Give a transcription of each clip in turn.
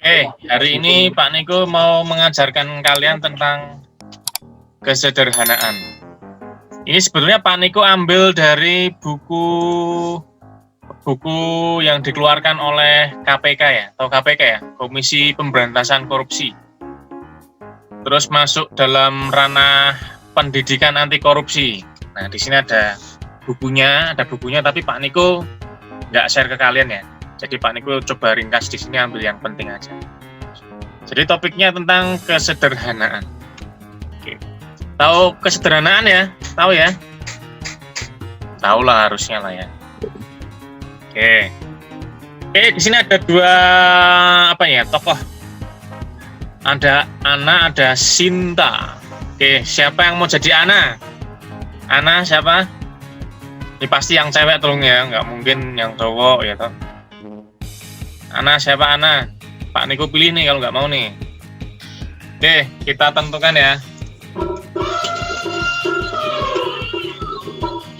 Hari ini Pak Niko mau mengajarkan kalian tentang kesederhanaan. Ini sebetulnya Pak Niko ambil dari buku yang dikeluarkan oleh KPK ya, atau KPK ya, Komisi Pemberantasan Korupsi. Terus masuk dalam ranah pendidikan anti korupsi. Nah, di sini ada bukunya, tapi Pak Niko nggak share ke kalian ya. Jadi Pak Niko coba ringkas di sini, ambil yang penting aja. Jadi topiknya tentang kesederhanaan. Oke. Tahu kesederhanaan ya? Tahu ya? Tahu lah harusnya lah ya. Oke, di sini ada dua tokoh. Ada Ana, ada Sinta. Oke, siapa yang mau jadi Ana? Ana siapa? Ini pasti yang cewek tolong ya, nggak mungkin yang cowok ya toh. Ana siapa Ana? Pak Niko pilih nih kalau nggak mau nih. Oke, kita tentukan ya.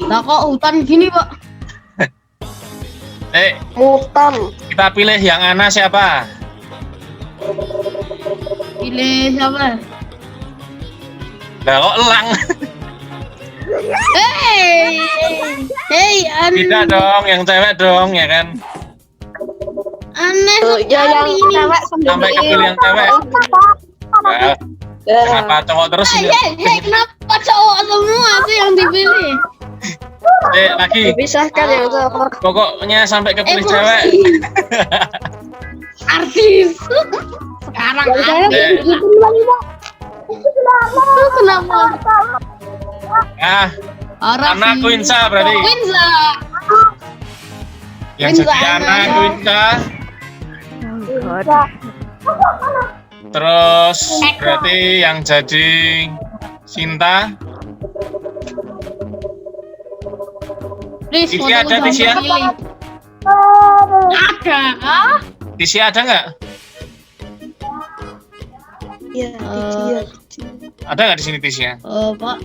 Lah kok hutan gini, Pak? Hutan. Kita pilih yang Ana siapa? Pilih siapa? Lah kok elang? Hey, Tidak dong, yang cewek dong ya kan? Aneh Ya yang sekali ini. cewek Sampai kepilih yang cewek. Nah, kenapa cowok terus ini? Kenapa cowok semua sih yang dipilih? Lagi. Dipisahkan yang cowok. Pokoknya sampai kepilih cewek. Artis. Sekarang artis. Kenapa? Ana Quinsa berarti. Quinsa. Yang jadi Ana Quinsa. Terus berarti yang jadi Sinta. Tisya ada, Tisya? Ada. Tisya ada nggak? Iya, Ada nggak di sini Tisya? Pak.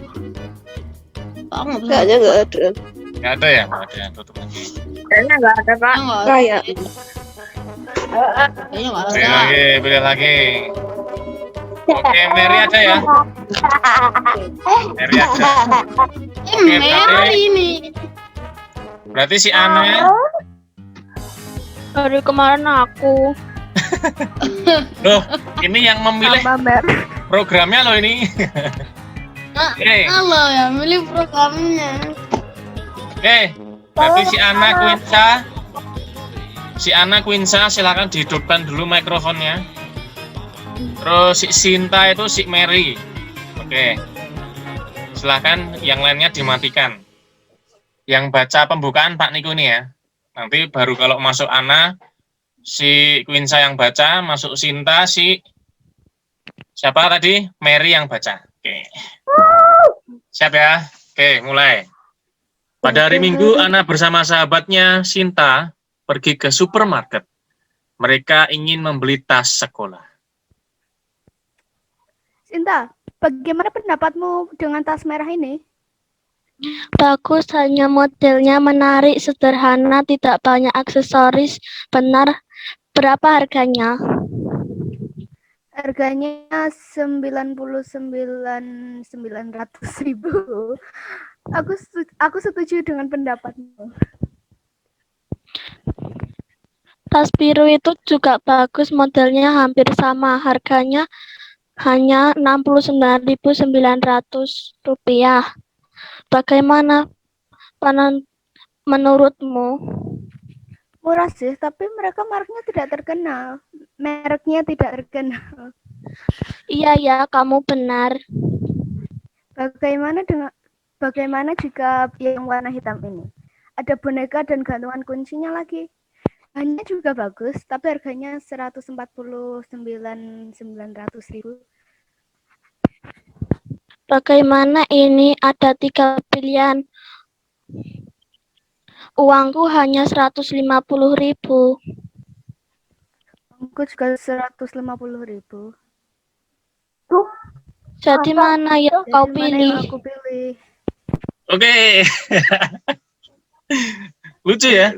Pak nggak bisa. kayaknya nggak ada. Nggak ada ya? Nggak ada. Tutup lagi. Kayaknya nggak ada, Pak. Kayak. Kayaknya nggak Pilih ada. lagi, pilih lagi. Oke, Mary ada ya? Mary ada. Merah ini. Berarti si Ana. Dari kemarin aku. Loh, ini yang memilih programnya loh ini. Oke, Halo ya, milih programnya. berarti si Ana Quinsa. Si Ana Quinsa silakan dihidupkan dulu mikrofonnya. Terus si Sinta itu si Mary. Oke. Silakan yang lainnya dimatikan. Yang baca pembukaan Pak Niko nih ya. Nanti baru kalau masuk Ana, si Quinsa yang baca, masuk Sinta, si siapa tadi? Mary yang baca. Oke. Siap ya? Oke, mulai. Pada hari Minggu, Ana bersama sahabatnya Sinta pergi ke supermarket. Mereka ingin membeli tas sekolah. Sinta, bagaimana pendapatmu dengan tas merah ini? Bagus, hanya modelnya menarik, sederhana, tidak banyak aksesoris. Benar, berapa harganya? Harganya 99.900.000. Aku setuju dengan pendapatmu. Tas biru itu juga bagus, modelnya hampir sama. Harganya hanya Rp69.900. Bagaimana menurutmu? Murah sih, tapi mereknya tidak terkenal. Mereknya tidak terkenal. Iya ya, kamu benar. Bagaimana jika yang warna hitam ini? Ada boneka dan gantungan kuncinya lagi. Hanya juga bagus, tapi harganya 149.900.000. Bagaimana ini? Ada 3 pilihan. Uangku hanya 150.000. Aku juga 150.000. Jadi mana yang kau Jadi mana yang pilih? aku pilih? Oke. Lucu ya.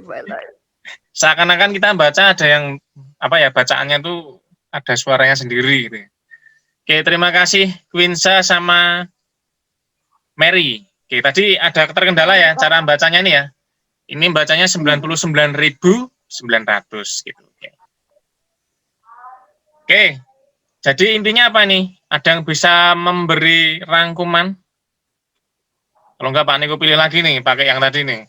Seakan-akan kita baca ada yang bacaannya tuh ada suaranya sendiri gitu. Oke, terima kasih Quinsa sama Mary. Oke, tadi ada terkendala ya cara bacanya nih ya. Ini bacanya 99.900 gitu. Oke, jadi intinya apa nih? Ada yang bisa memberi rangkuman? Kalau enggak Pak Niko pilih lagi nih, pakai yang tadi nih.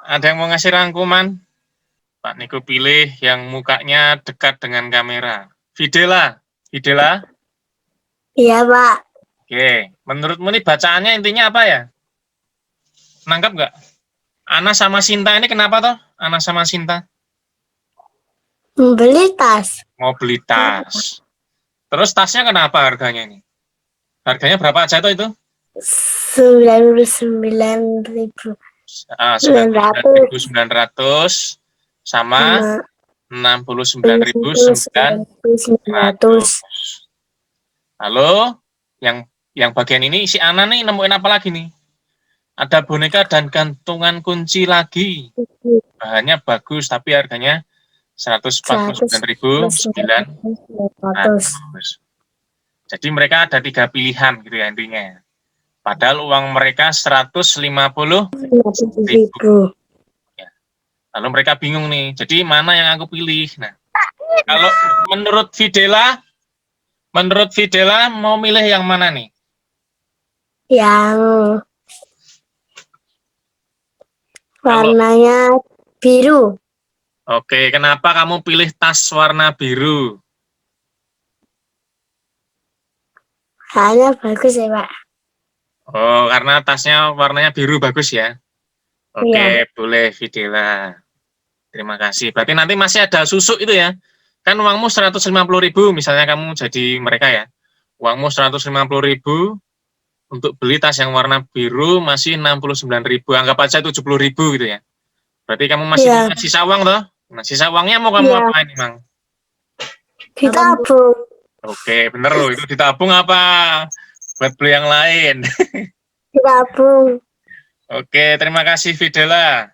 Ada yang mau ngasih rangkuman? Pak Niko pilih yang mukanya dekat dengan kamera. Videla, Videla? Iya, Pak. Oke, menurutmu nih bacaannya intinya apa ya? Nangkap nggak? Ana sama Sinta ini kenapa toh? Ana sama Sinta? Membeli tas. Mau beli tas. Terus tasnya kenapa harganya ini? Harganya berapa aja tuh itu? 99.900 9.900 sama 69.900. Halo, yang bagian ini si Ana nih nemuin apa lagi nih? Ada boneka dan gantungan kunci lagi. Bahannya bagus tapi harganya 149.900. Jadi mereka ada 3 pilihan gitu ya intinya. Padahal uang mereka 150.000. Ya. Lalu mereka bingung nih. Jadi mana yang aku pilih? Nah, kalau menurut Videla mau milih yang mana nih? Yang warnanya biru. Oke, kenapa kamu pilih tas warna biru? Soalnya bagus ya, Pak. Oh, karena tasnya warnanya biru bagus ya? Oke, Iya. boleh Videla. Terima kasih. Berarti nanti masih ada susuk itu ya? Kan uangmu 150.000, misalnya kamu jadi mereka ya. Uangmu 150.000 untuk beli tas yang warna biru masih 69.000. Anggap aja 70.000 gitu ya. Berarti kamu masih Iya. punya sisa uang toh? Nah, sisa uangnya mau kamu Iya. apain, Mang? Ditabung. Oke, bener loh. Itu ditabung apa? Buat beli yang lain. Ditabung. Oke, terima kasih Videla.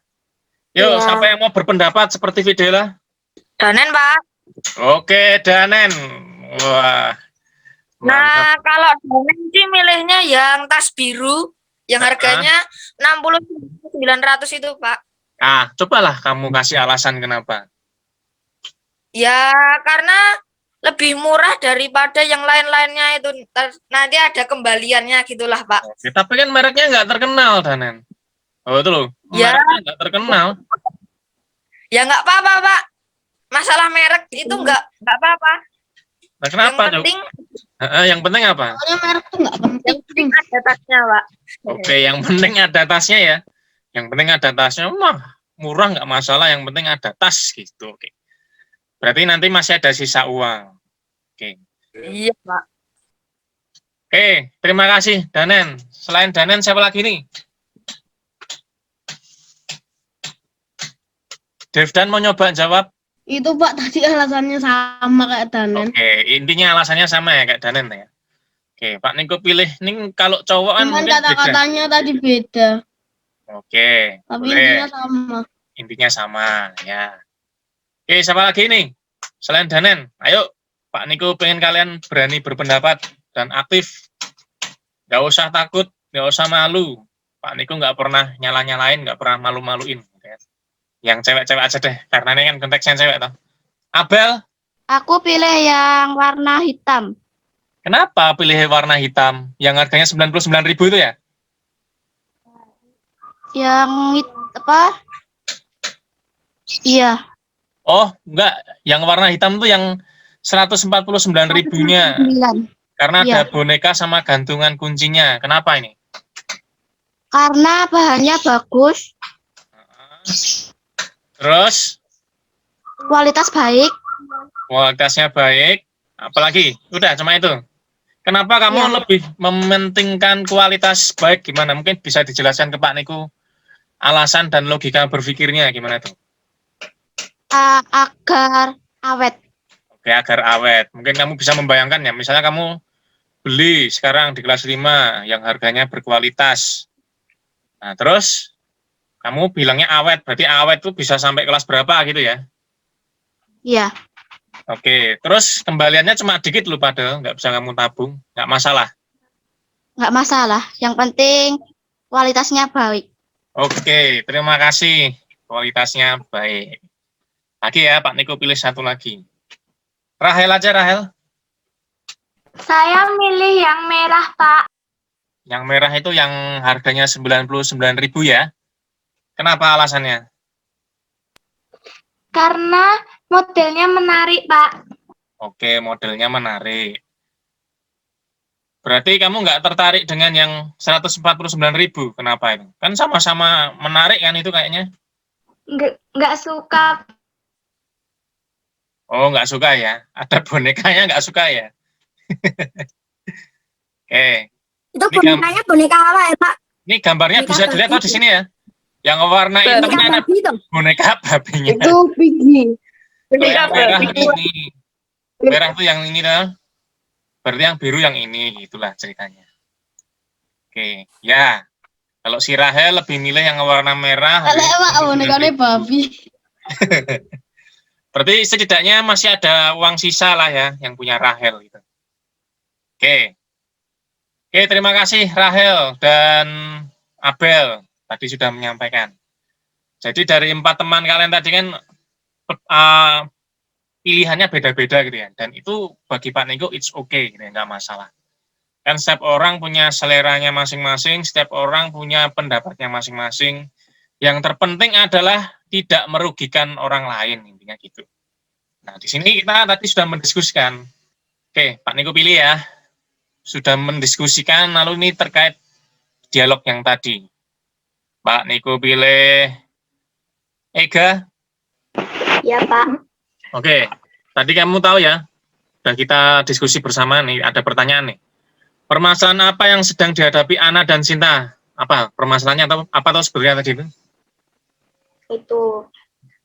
Yuk, Iya. siapa yang mau berpendapat seperti Videla? Danen, Pak. Oke, Danen. Wah, Nah, mantap. kalau Danen sih milihnya yang tas biru, yang harganya 60.900 itu, Pak. Ah, cobalah kamu kasih alasan kenapa. Ya, karena lebih murah daripada yang lain-lainnya itu. Nanti ada kembaliannya gitulah, Pak. Oke, tapi kan mereknya nggak terkenal, Danen. Oh, itu loh. Ya. Mereknya nggak terkenal. Ya nggak apa-apa, Pak. Masalah merek itu nggak apa-apa. Nah, kenapa, Yang penting, yang penting apa? Soalnya merek tuh nggak penting. yang penting ada tasnya, Pak. Oke, yang penting ada tasnya ya. Yang penting ada tasnya, mah murah nggak masalah. Yang penting ada tas gitu. Oke. Berarti nanti masih ada sisa uang. Oke. Iya, Pak. Oke, terima kasih Danen. Selain Danen, siapa lagi nih? Devdan mau nyoba jawab? Itu Pak tadi alasannya sama kayak Danen. Oke, intinya alasannya sama ya kayak Danen ya. Oke, Pak Niko pilih nih kalau cowok kan Cuman mungkin beda. kata-katanya tadi beda. Oke, Tapi boleh. intinya sama. Intinya sama ya. Oke, siapa lagi nih? Selain Danen, ayo Pak Niko pengen kalian berani berpendapat dan aktif. Nggak usah takut, nggak usah malu. Pak Niko nggak pernah nyala-nyalain, nggak pernah malu-maluin. Yang cewek-cewek aja deh, karena ini kan konteksnya cewek toh. Abel, Aku pilih yang warna hitam. kenapa pilih warna hitam? Yang harganya 99.000 itu ya? Apa? Iya. Oh, enggak. Yang warna hitam tuh yang 149.000-nya. 9. Karena Iya. ada boneka sama gantungan kuncinya. Kenapa ini? Karena bahannya bagus, Terus, kualitas baik. kualitasnya baik. Apalagi? Udah, cuma itu. Kenapa kamu Iya. lebih mementingkan kualitas baik? Gimana? Mungkin bisa dijelaskan ke Pak Niku alasan dan logika berpikirnya gimana tuh? Agar awet. Oke, agar awet. Mungkin kamu bisa membayangkan ya, misalnya kamu beli sekarang di kelas 5 yang harganya berkualitas. Nah, terus kamu bilangnya awet, berarti awet tuh bisa sampai kelas berapa gitu ya? Iya, Oke, terus kembaliannya cuma dikit loh padahal, nggak bisa kamu tabung, nggak masalah. nggak masalah. Yang penting kualitasnya baik. Oke, terima kasih. Kualitasnya baik. Lagi ya, Pak Niko pilih satu lagi. Rahel aja, Rahel. Saya milih yang merah, Pak. Yang merah itu yang harganya 99.000 ya. Kenapa alasannya? Karena modelnya menarik, Pak. Oke, modelnya menarik. Berarti kamu nggak tertarik dengan yang 149.000. Kenapa itu? Kan sama-sama menarik kan itu kayaknya. Nggak suka. Oh, nggak suka ya? Ada bonekanya nggak suka ya? Oke. Itu Ini bonekanya boneka apa ya, Pak? Ini gambarnya Boneka bisa dilihat babi di sini ya. Yang warna hitam Boneka ini ada babi itu. boneka babinya. Itu Piggy. Kalau yang merah ini. Merah itu yang ini lah. Berarti yang biru yang ini, gitulah ceritanya. Oke, ya. Kalau si Rahel lebih milih yang warna merah. Pak, bonekanya babi. Berarti setidaknya masih ada uang sisa lah ya, yang punya Rahel gitu. Oke. Oke, terima kasih Rahel dan Abel tadi sudah menyampaikan. Jadi dari 4 teman kalian tadi kan pilihannya beda-beda gitu ya. Dan itu bagi Pak Niko it's okay, gitu ya, nggak masalah. Kan setiap orang punya seleranya masing-masing, setiap orang punya pendapatnya masing-masing. Yang terpenting adalah tidak merugikan orang lain, intinya gitu. Nah, di sini kita tadi sudah mendiskusikan. Oke, Pak Niko pilih ya. Sudah mendiskusikan, lalu ini terkait dialog yang tadi. Pak Niko pilih Ega. Ya, Pak. Oke, tadi kamu tahu ya, sudah kita diskusi bersama nih, ada pertanyaan nih. Permasalahan apa yang sedang dihadapi Ana dan Sinta? Apa permasalahannya atau apa tahu sebenarnya tadi itu? Itu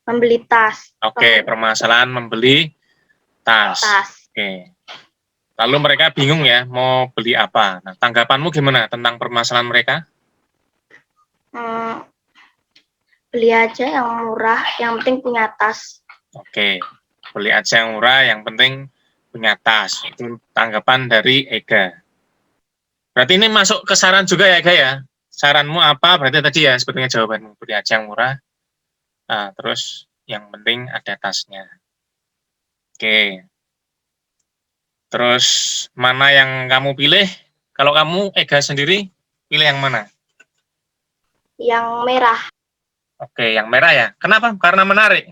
membeli tas. Oke, permasalahan membeli tas. Oke. Lalu mereka bingung ya, mau beli apa. Nah, tanggapanmu gimana tentang permasalahan mereka? Beli aja yang murah, yang penting punya tas. Oke, beli aja yang murah, yang penting punya tas. Itu tanggapan dari Ega. Berarti ini masuk ke saran juga ya, Ega ya? Saranmu apa? Berarti tadi ya, sebetulnya jawabanmu. Beli aja yang murah, nah, terus yang penting ada tasnya. Oke. Terus mana yang kamu pilih? Kalau kamu, Ega sendiri, pilih yang mana? Yang merah. Oke, yang merah ya. Kenapa? Karena menarik.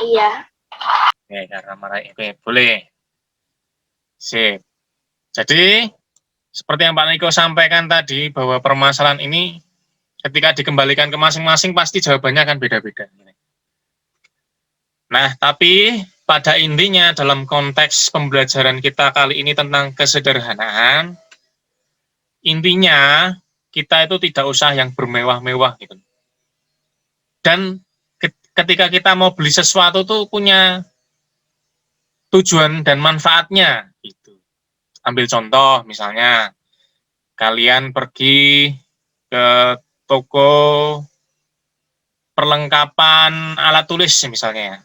Iya. Oke, karena menarik. Oke, boleh. Sip. Jadi, seperti yang Pak Niko sampaikan tadi, bahwa permasalahan ini ketika dikembalikan ke masing-masing, pasti jawabannya akan beda-beda. Nah, tapi pada intinya dalam konteks pembelajaran kita kali ini tentang kesederhanaan, intinya kita itu tidak usah yang bermewah-mewah gitu. Dan ketika kita mau beli sesuatu tuh punya tujuan dan manfaatnya gitu. Ambil contoh misalnya kalian pergi ke toko perlengkapan alat tulis misalnya ya.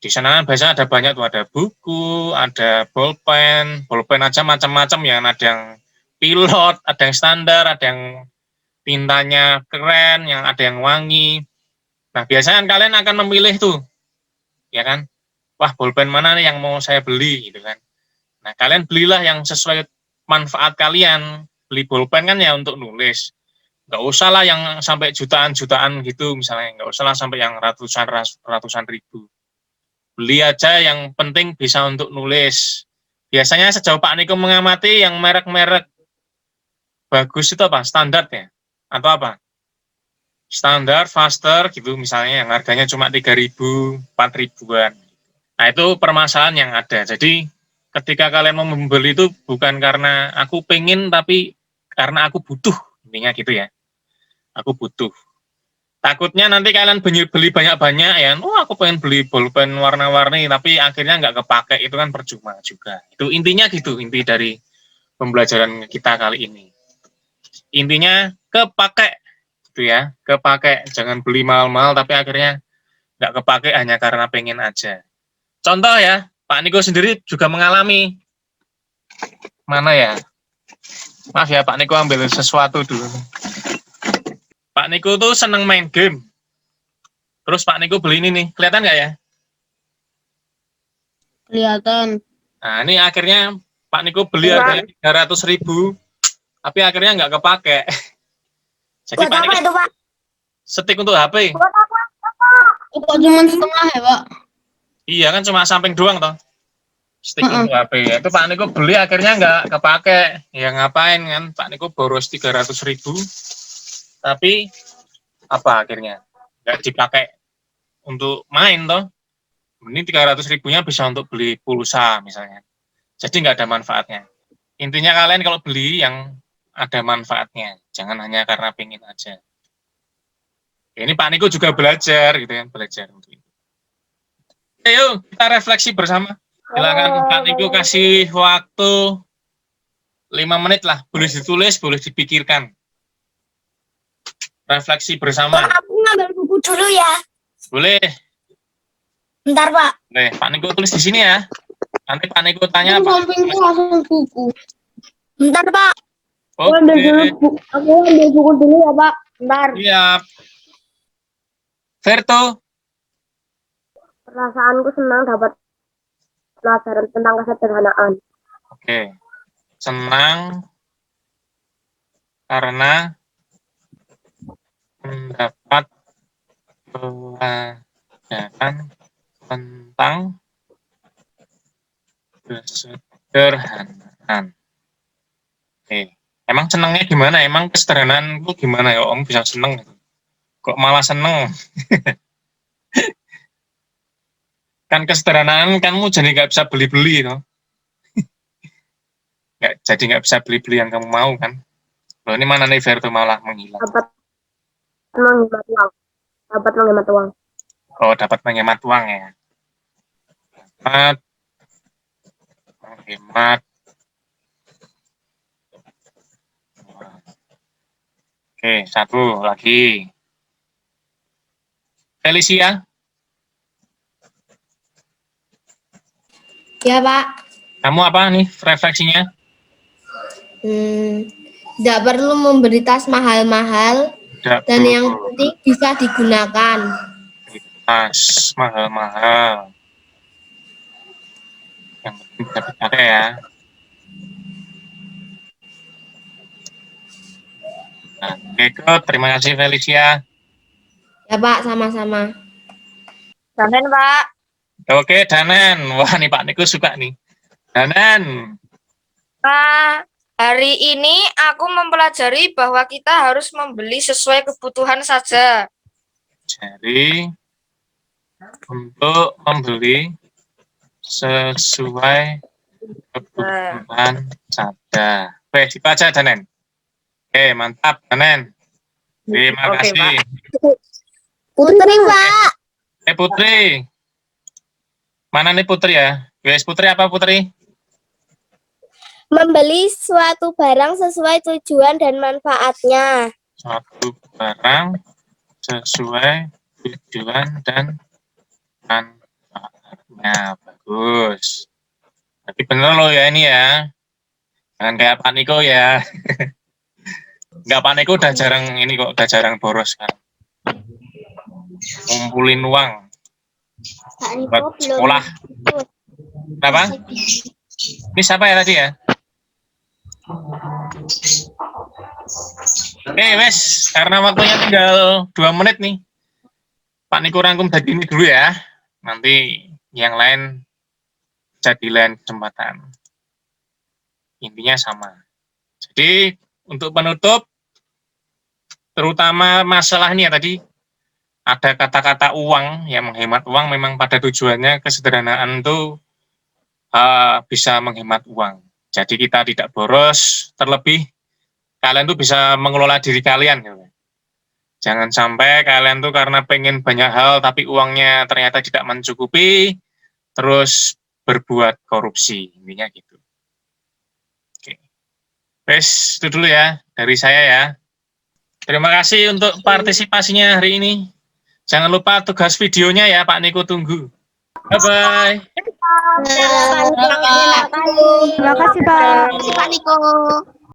Di sana biasanya ada banyak tuh, ada buku, ada bolpen aja macam-macam ya, ada yang pilot, ada yang standar, ada yang tintanya keren, yang ada yang wangi. Nah, biasanya kalian akan memilih tuh, ya kan? Wah, bolpen mana nih yang mau saya beli, gitu kan? Nah, kalian belilah yang sesuai manfaat kalian. Beli bolpen kan ya untuk nulis. Nggak usah lah yang sampai jutaan-jutaan gitu, misalnya. Nggak usah lah sampai yang ratusan ribu. Beli aja yang penting bisa untuk nulis. Biasanya sejauh Pak Niko mengamati yang merek-merek bagus itu apa? Standar ya? Atau apa? Standar, faster gitu misalnya yang harganya cuma 3.000, 4.000-an. Nah, itu permasalahan yang ada. Jadi ketika kalian mau membeli itu bukan karena aku pengen, tapi karena aku butuh. Intinya gitu ya. Aku butuh. Takutnya nanti kalian beli banyak-banyak ya, aku pengen beli bolpen warna-warni, tapi akhirnya nggak kepake, itu kan percuma juga. Itu intinya gitu, inti dari pembelajaran kita kali ini. Intinya kepake, gitu ya, kepake. Jangan beli mahal-mahal, tapi akhirnya nggak kepake hanya karena pengen aja. Contoh ya, Pak Niko sendiri juga mengalami. Mana ya? Maaf ya, Pak Niko ambil sesuatu dulu. Pak Niko tuh seneng main game. Terus Pak Niko beli ini nih, kelihatan nggak ya? Kelihatan. Nah, ini akhirnya Pak Niko beli harganya 300.000, tapi akhirnya nggak kepake. Jadi Buat Pak apa Niko itu, Pak? setik untuk HP. Buat apa? Kok cuma setengah ya, Pak? Iya kan cuma samping doang toh. Stick untuk HP ya. Itu Pak Niko beli akhirnya nggak kepake. Ya ngapain kan? Pak Niko boros 300.000, tapi apa akhirnya? Nggak dipakai untuk main toh. Ini 300.000-nya bisa untuk beli pulsa misalnya. Jadi nggak ada manfaatnya. Intinya kalian kalau beli yang ada manfaatnya. Jangan hanya karena pengen aja. Ini Pak Niko juga belajar gitu kan, belajar untuk itu. Ayo kita refleksi bersama. Silakan Pak Niko kasih waktu 5 menit lah, boleh ditulis, boleh dipikirkan. Refleksi bersama. Aku ngambil buku dulu ya. Boleh. Bentar, Pak. Boleh, Pak Niko tulis di sini ya. Nanti Pak Niko tanya Aku apa? sampingku langsung buku. Bentar, Pak. Oke. Aku ambil buku dulu ya, Pak. Bentar. Siap. Verto. Perasaanku senang dapat pelajaran tentang kesederhanaan. Oke. Senang karena mendapat pelajaran tentang kesederhanaan. Oke. Emang senangnya gimana? Emang kesederhanaan itu gimana ya Om bisa seneng? Kok malah seneng? Kan kesederhanaan kamu jadi nggak bisa beli-beli toh. Jadi nggak bisa beli-beli yang kamu mau kan. Loh ini mana nih Verto malah menghilang. Dapat menghemat uang. Dapat menghemat uang. Oh dapat menghemat uang ya. Dapat menghemat uang. Oke, satu lagi. Felicia, Ya, Pak. kamu apa nih refleksinya? Tidak perlu memberi tas mahal-mahal Tidak dan yang perlu penting bisa digunakan. tas mahal-mahal. Yang penting bisa dipakai ya. Nah, oke, terima kasih Felicia. Ya, Pak, sama-sama. Danen, Pak. Oke, Danan. Wah, nih Pak Niko suka nih. Danan. Nah, hari ini aku mempelajari bahwa kita harus membeli sesuai kebutuhan saja. Jadi, untuk membeli sesuai kebutuhan saja. Oke, dibaca Danan. Oke, mantap Danan. Terima Oke, kasih. Putri, Pak. Putri. Mana nih Putri ya? Guys, Putri apa Putri? Membeli suatu barang sesuai tujuan dan manfaatnya. Suatu barang sesuai tujuan dan manfaatnya. Bagus. Tapi bener loh ya ini ya. Jangan kayak Pak Niko ya. Enggak, Pak Niko udah jarang ini kok, udah jarang boros kan. Ngumpulin uang buat sekolah. Kenapa? Ini siapa ya tadi ya? Oke, wes, karena waktunya tinggal 2 menit nih. Pak Niko rangkum tadi ini dulu ya. Nanti yang lain jadi lain kesempatan. Intinya sama. Jadi untuk penutup, terutama masalah ini ya tadi, ada kata-kata uang yang menghemat uang, memang pada tujuannya kesederhanaan itu bisa menghemat uang. Jadi kita tidak boros, terlebih kalian tuh bisa mengelola diri kalian. Gitu. Jangan sampai kalian tuh karena pengen banyak hal tapi uangnya ternyata tidak mencukupi, terus berbuat korupsi, intinya gitu. Oke. Wes, itu dulu ya dari saya ya. Terima kasih untuk partisipasinya hari ini. Jangan lupa tugas videonya ya, Pak Niko tunggu. Bye-bye. Terima kasih, Pak. Terima kasih Pak Niko.